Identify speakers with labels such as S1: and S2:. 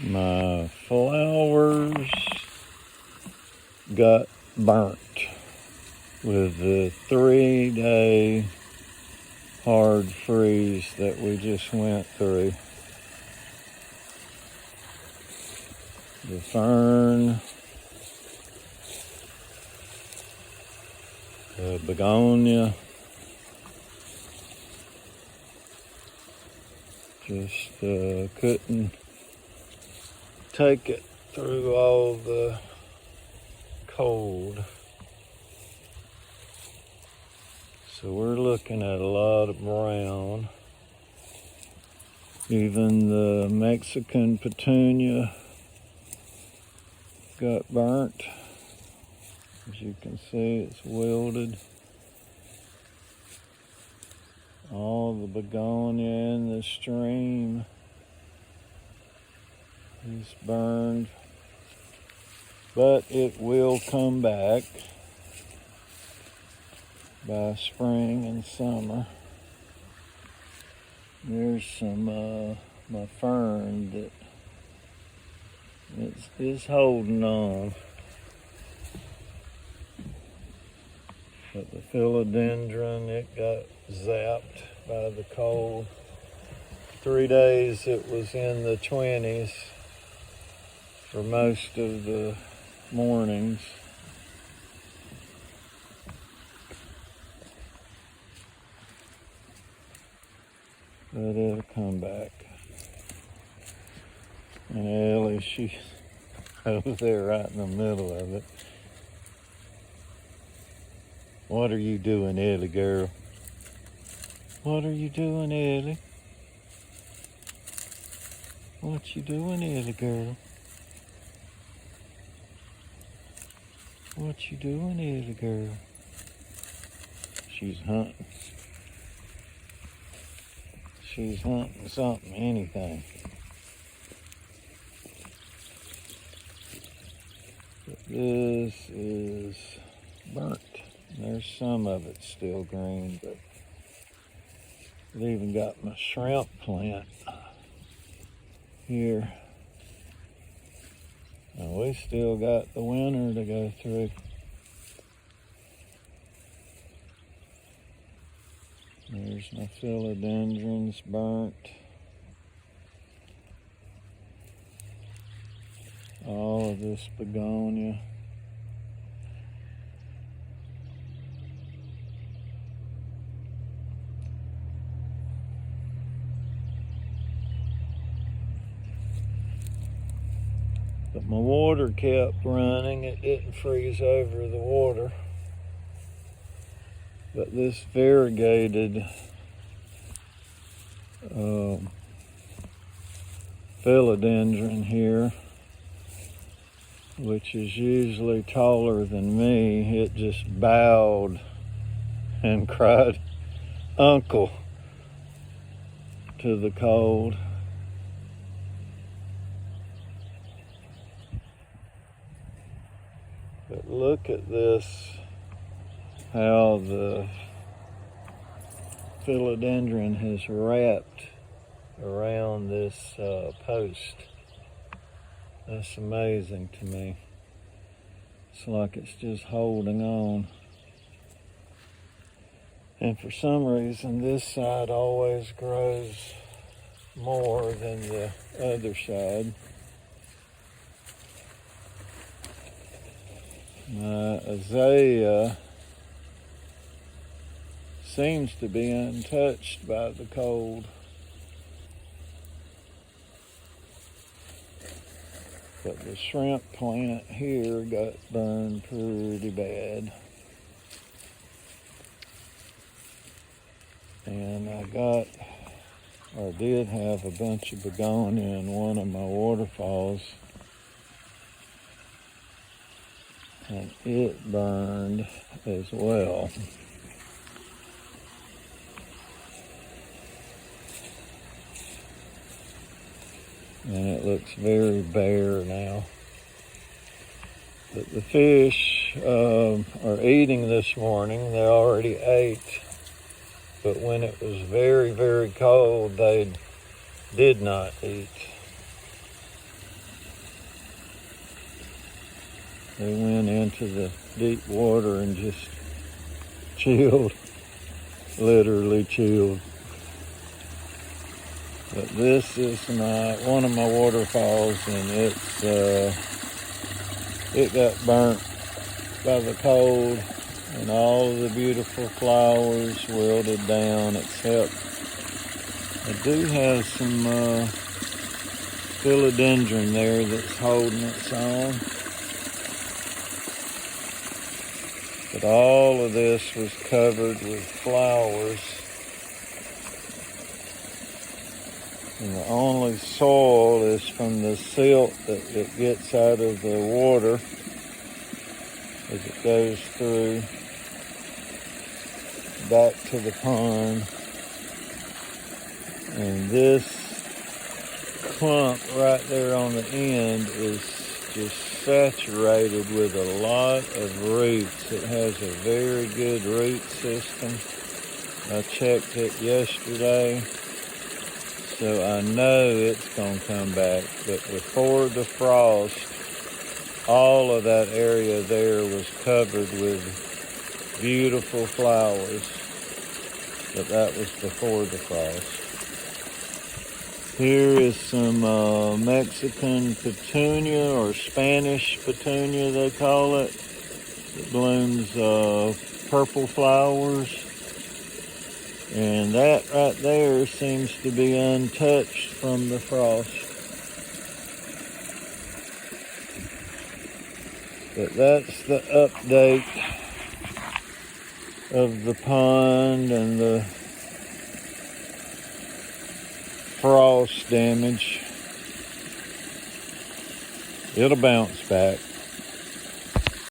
S1: My flowers got burnt with the 3-day hard freeze that we just went through. The fern, the begonia, just couldn't take it through all the cold. So we're looking at a lot of brown. Even the Mexican petunia got burnt. As you can see, it's wilted. All the begonia in the stream is burned, but it will come back by spring and summer. There's some my fern that is holding on, but the philodendron, it got zapped by the cold. 3 days it was in the 20s for most of the mornings. But it'll come back. And Ellie, she's over there right in the middle of it. What are you doing, Ellie girl? What are you doing, Ellie? What you doing, Ellie girl? What you doing, Ellie girl? She's hunting. She's hunting something, anything. But this is burnt. There's some of it still green, but I've even got my shrimp plant here. And we still got the winter to go through. There's my philodendrons burnt. All of this begonia. But my water kept running. It didn't freeze over the water. But this variegated philodendron here, which is usually taller than me, it just bowed and cried, "Uncle," to the cold. But look at this, how the philodendron has wrapped around this post. That's amazing to me. It's like it's just holding on. And for some reason, this side always grows more than the other side. My azalea seems to be untouched by the cold. But the shrimp plant here got burned pretty bad. And I did have a bunch of begonia in one of my waterfalls. And it burned as well. And it looks very bare now. But the fish are eating this morning. They already ate. But when it was very, very cold, they did not eat. They went into the deep water and just chilled, literally chilled. But this is one of my waterfalls, and it got burnt by the cold, and all of the beautiful flowers wilted down, except I do have some philodendron there that's holding its own. But all of this was covered with flowers. And the only soil is from the silt that it gets out of the water as it goes through back to the pond. And this clump right there on the end is just saturated with a lot of roots. It has a very good root system. I checked it yesterday, so I know it's going to come back. But before the frost, all of that area there was covered with beautiful flowers. But that was before the frost. Here is some Mexican petunia, or Spanish petunia they call it. It blooms purple flowers. And that right there seems to be untouched from the frost. But that's the update of the pond and the frost damage. It'll bounce back.